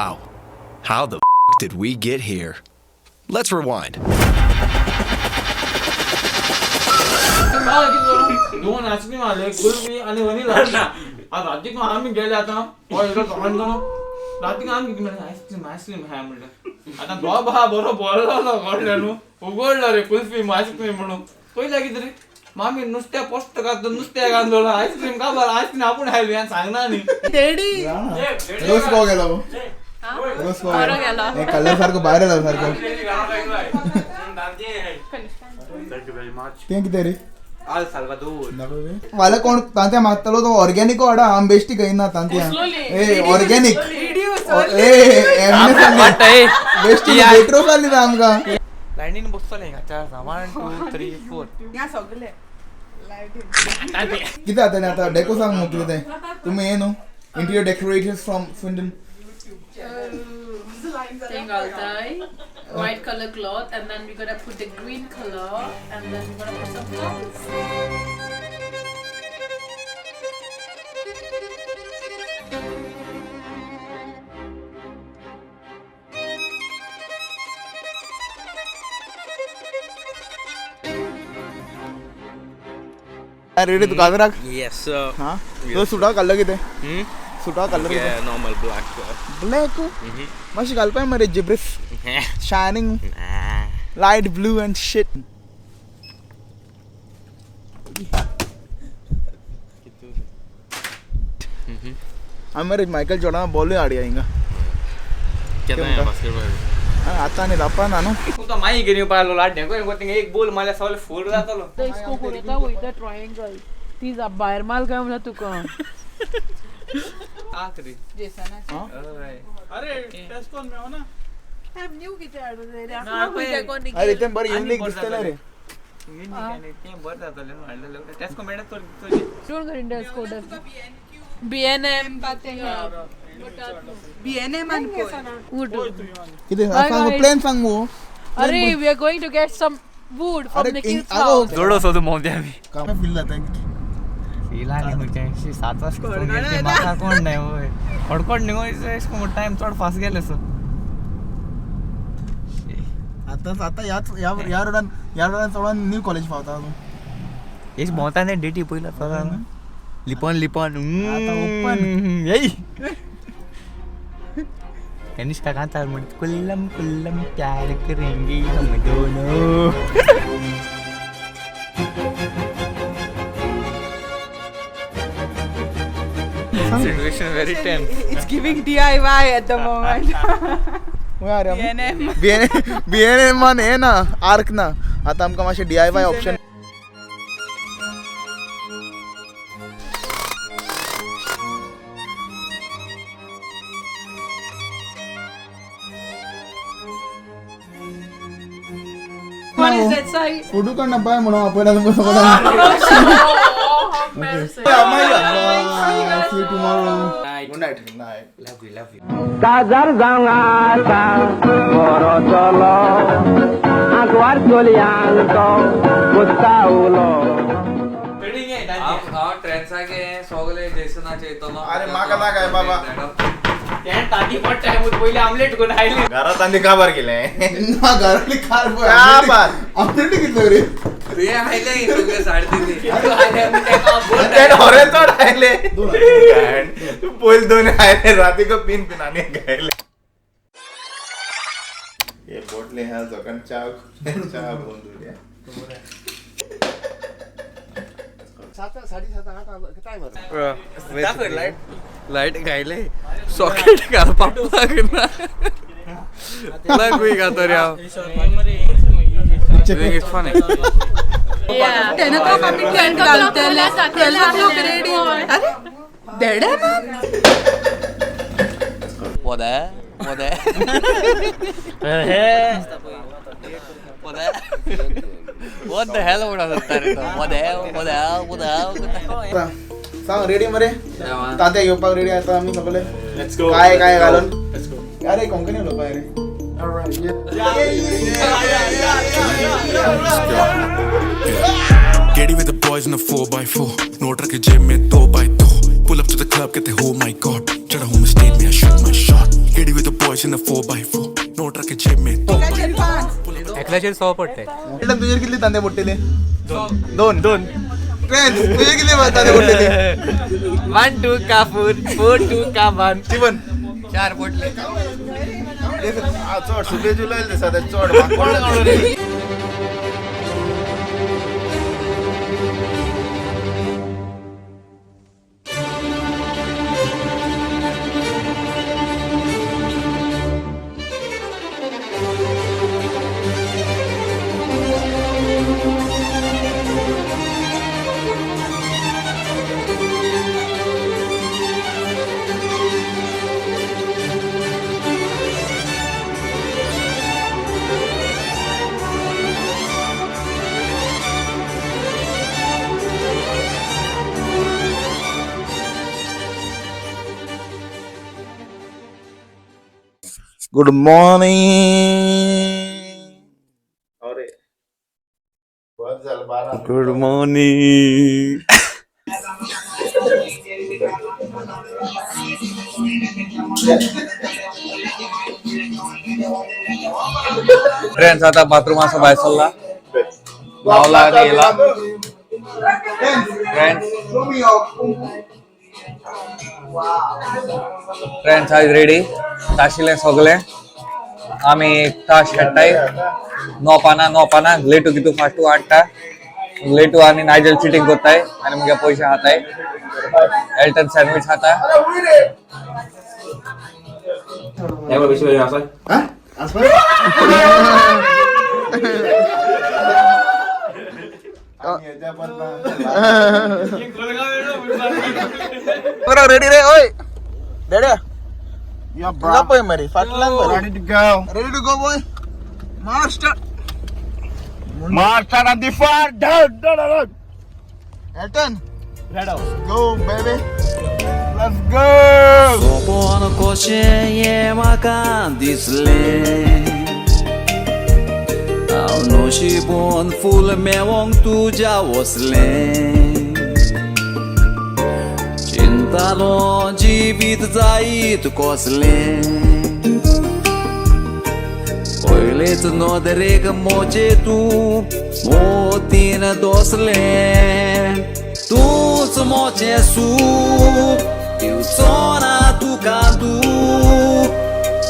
Wow. How the did we get here? Let's rewind. दोन ice cream आले कुल्फी आणि vanilla आज रात्री पण आम्ही गेले आता रात्री आम्ही किती म्हणजे आईस्क्रीम आहे म्हणलं आता बाबा बरोबर बोलला घडलं उघडलं रे कुल्फी आईस्क्रीम म्हणून पहिला किती रे मामी नुसत्या पोस्ट करतो नुसत्या गांधोळ आईस्क्रीम का बरं आईस्क्रीम आपण खायला यान सांगणार नाही रोज को गेला रोज को कलर सारखं बाहेर आलं सारखं ते किती रे मला कोण तांत्या मागतलो तो ऑर्गॅनिक वाडा आम बेस्टी काही ना तांत्या ए ऑर्गॅनिक बेस्टी मेट्रो खाली ना आमका लाईनीन बसतले का 1 2 3 4 या सगळे किती आता डेको सांग मग किती तुम्ही ये no interior decorators from Sweden white color cloth, and then we're gonna put the green color, and then we're gonna put some flowers. Ready तू गाजर राख Yes sir. हां तो सुटा कलर किती सुटा colour Yeah, normal black. Black मशी घालपाय मरे जिब्रिस shining light blue and shit हमारे माइकल जॉर्डन बॉल आड़ी आएगा क्या है बास्केटबॉल? आता नहीं लापा ना नो तू तो माही गिरी पाहिलो लाडणे कोण कोणते एक बोल मला सवाल फोड जातलो इसको कोणता होईता ट्रायंगल ती जा बाहेर माल काय म्हणा तुका आखरी जेसन अरे टेस्टोन में हो ना हम न्यू किती आडू रे आपण कोणी अरे ते बरं युनिक दिसतलं रे ते बरं जातले म्हणलं टेस्को मेडा तो don't go in Desco BNM BNM and wood किती सांग प्लेन सांग मो अरे we are going to get some wood from the kids house जोडो सोदू मोंदे आम्ही काम फील जाता है सीला नहीं मुझे 7 वाजता गेले माका कोण नाही होय खडखड निघायचं इसको टाइम थोडा फास्ट गेले सो आता या रोडान चढून न्यू कॉलेज पावता अजून इस मोताने डीटी पहिला चला लिपन आता ओपन यही कनिष्का गाता म्हणत कुल्लम कुल्लम प्यार करेंगे हम दोनों situation very tense It's giving DIY at the moment. BNM मान आहे ना आर्क ना आता आमका माशे DIY option What is that side? Photo काढ ना पाय म्हणून आपण See you tomorrow. Good night. love you কাজার জাঙাটা বড় চলো আগুয়ার চলি আনতো মুস্তাউলো वेडिंग आहे हाँ ट्रेंड्स आगे सोगले जैसे ना चाहिए तो ना अरे माका ना काय बाबा त्या ताटी पण टाइम पहिले आमलेट कोण खायले घरात आणि का बार गेले ना घरातली कार का बार आपल्याला किती रे तू ये हायले तुझे 3.5 तू आले मी त्या ते ढोरे तो राहिले तू बोल दोन आले राती को पिन पिनाने गए ये बोटले हाँ जोकन चाव बोंदू दिया लाइट खायले सॉकेट घाल पापा करना लग हुई का तो यार it's funny Yeah. 10 o'clock आम्ही tent घालतले. 12 o'clock ready. अरे देडे what the hell would I say what सांग रेडी मरे तात्या येऊपाक रेडी आता आम्ही सगळे लेट्स गो काय घालून लेट्स गो अरे कोंकणी लोक आहे रे alright Getty with the boys in a 4x4 No truck jam में 2x2 Pull up to the club, get the oh my god. Chada home state me, I shoot my shot. Giddy with the boys in the 4x4. No truck and chip me. एकल्याचे 100 पडते. तुझे किती तांदे मोठेले? दोन friends तुझे किती तांदे मोठेले? 1 2 का food 4 2 का 1 जीवन 4 पोटले. चढ सुबे जुलायला सध्या चढ गुड मॉर्निंग. अरे बहुत झालं 12. Good morning. फ्रेंड्स आता बाथरूम असं बाहेर चालला लावला गेला. फ्रेंड्स आज रेडी ताशिले सगळे आम्ही ताश खेळताय. नो पाना लेटू कितू फास्टू आठता लेटू आणि नायजल चिटिंग करताय आणि मग पैसे हाताय. एल्टन सँडविच खाता रेडी रे ओय डेड्या गप्पा मरे फाटला ready to go boy master at the far Elton go baby let's go. सोपन कशे ये म्हाका दिसले हांव नशिबोन फूल मेवोंक तुज्या वसले. चिंतालो जिवीत जायत कसले पयलेच नदरेक मोचे तूं मोतीन दोसले. तूंच मोचे सूप दिवचो ना तुका तूं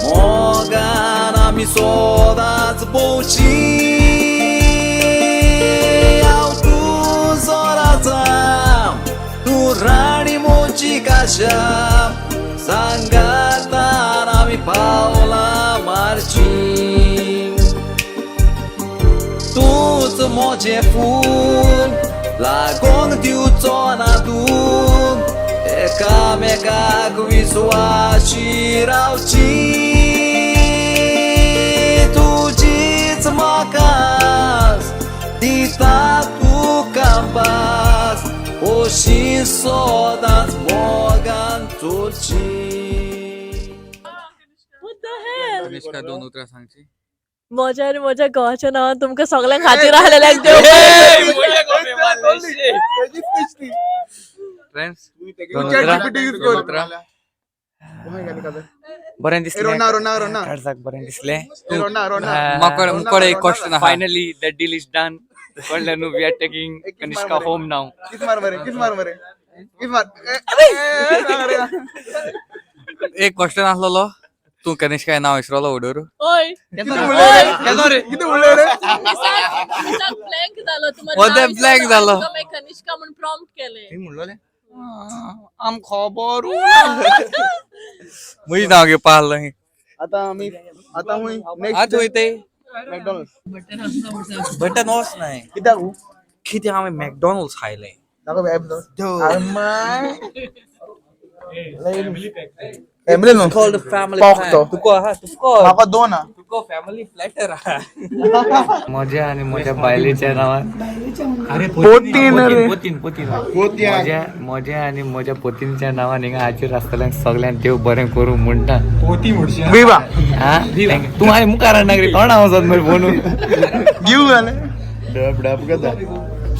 मोगान आमी सोदांच भोंवची. हांव तुजो राजा तूं राणी मोची काशा सांगातान आमी पावलां मारची. तूंच मोचे फूल लागोंक दिवचो ना तूं एकामेकाक विस्वाशी रावची. तुजीच म्हाका दिता तुका पास ओशी सोदांच मोगान चोरची. अनुष्का 2 उतरां सांगची. म्हज्या आनी म्हज्या घोवाच्या नांवान तुमकां सगळ्यांक खातीर आसलेल्याक देव फ्रेंड्स 2 उतरां बरें दिसलें. रोना काडजाक बरें दिसलें. रोना मुकोडे एक क्वेश्चन आहा. Finally the deal is done. कळ्ळें न्हू we are taking Kanishka home now. किस मार मरे एक क्वेश्चन आसलोलो तू कनिष्का नाव विसरलो उडोर. ओय किती उडले रे ब्लँक जालो ओदे ब्लँक जालो. कनिष्का म्हणून प्रॉम्प्ट केले म्हणलोले आम खबर मुई नाव घेवपा आसलो. आता हुई आज वयते मॅकडॉनल्ड्स बटन वच नाही कित्याक कित्याक हांवें मॅकडॉनल्ड्स खायलें. दाखव family no called the family Pork plan. to. तुको आहा तुको म्हाका दोन हा तुको फॅमिली प्लॅटर आहा. माझ्या आणि माझ्या बायलेच्या नावान माझ्या आणि माझ्या पोतींच्या नावान हिंगा हाजीर आसतल्यांक सगळ्यांक देव बरें करूं म्हणटा. विवा हा तू हांवें मुखार नागरी कोण आवाजात मरे फोन गिव जाले डब गदा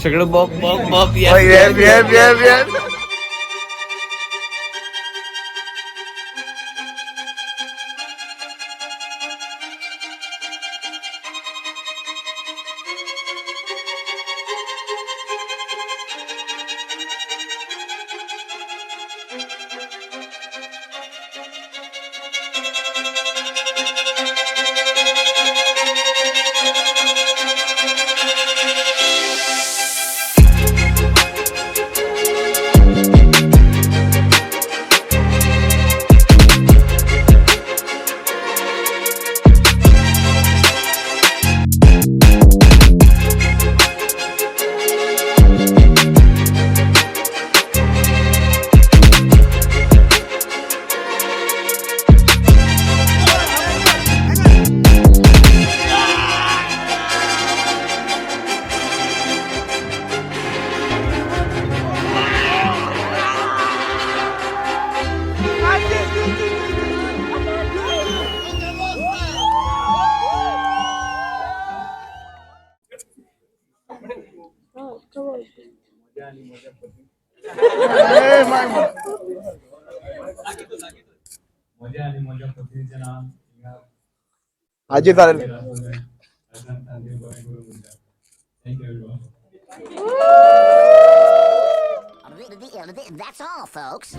सगळं बॉक बॉक बॉक. yes आजी चालेल. That's all, folks.